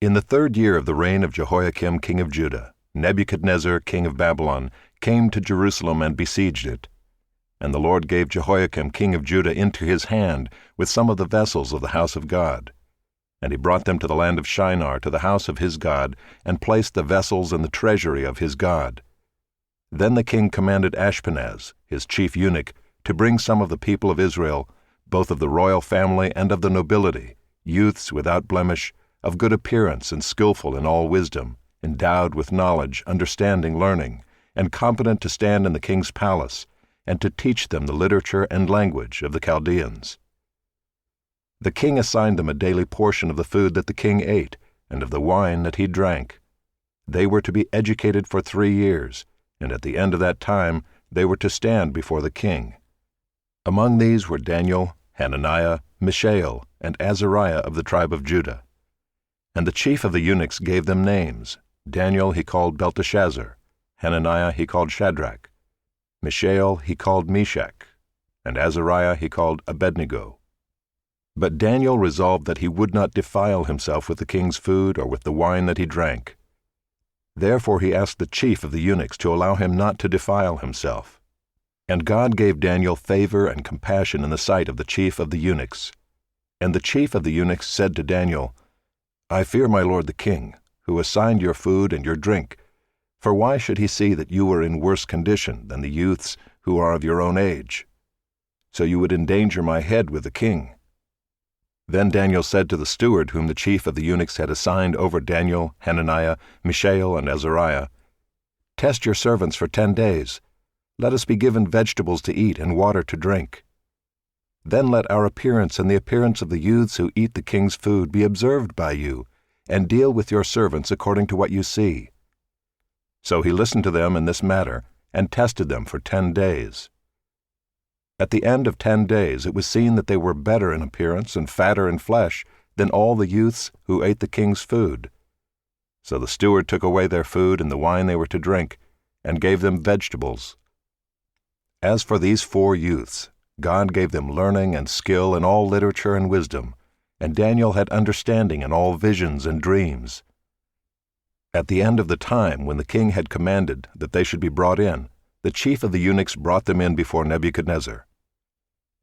In the 3rd year of the reign of Jehoiakim king of Judah, Nebuchadnezzar king of Babylon came to Jerusalem and besieged it. And the Lord gave Jehoiakim king of Judah into his hand with some of the vessels of the house of God. And he brought them to the land of Shinar, to the house of his God, and placed the vessels in the treasury of his God. Then the king commanded Ashpenaz, his chief eunuch, to bring some of the people of Israel, both of the royal family and of the nobility, youths without blemish, of good appearance and skillful in all wisdom, endowed with knowledge, understanding, learning, and competent to stand in the king's palace, and to teach them the literature and language of the Chaldeans. The king assigned them a daily portion of the food that the king ate, and of the wine that he drank. They were to be educated for 3 years, and at the end of that time they were to stand before the king. Among these were Daniel, Hananiah, Mishael, and Azariah of the tribe of Judah. And the chief of the eunuchs gave them names. Daniel he called Belteshazzar, Hananiah he called Shadrach, Mishael he called Meshach, and Azariah he called Abednego. But Daniel resolved that he would not defile himself with the king's food or with the wine that he drank. Therefore he asked the chief of the eunuchs to allow him not to defile himself. And God gave Daniel favor and compassion in the sight of the chief of the eunuchs. And the chief of the eunuchs said to Daniel, I fear my lord the king, who assigned your food and your drink, for why should he see that you are in worse condition than the youths who are of your own age? So you would endanger my head with the king. Then Daniel said to the steward whom the chief of the eunuchs had assigned over Daniel, Hananiah, Mishael, and Azariah, Test your servants for 10 days. Let us be given vegetables to eat and water to drink. Then let our appearance and the appearance of the youths who eat the king's food be observed by you, and deal with your servants according to what you see. So he listened to them in this matter, and tested them for 10 days. At the end of 10 days it was seen that they were better in appearance and fatter in flesh than all the youths who ate the king's food. So the steward took away their food and the wine they were to drink, and gave them vegetables. As for these 4 youths, God gave them learning and skill in all literature and wisdom, and Daniel had understanding in all visions and dreams. At the end of the time when the king had commanded that they should be brought in, the chief of the eunuchs brought them in before Nebuchadnezzar.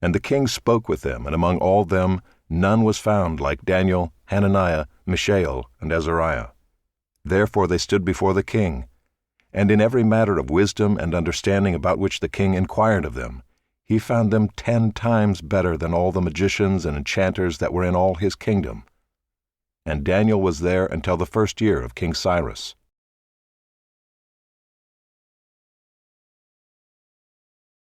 And the king spoke with them, and among all them none was found like Daniel, Hananiah, Mishael, and Azariah. Therefore they stood before the king, and in every matter of wisdom and understanding about which the king inquired of them, he found them 10 times better than all the magicians and enchanters that were in all his kingdom. And Daniel was there until the 1st year of King Cyrus.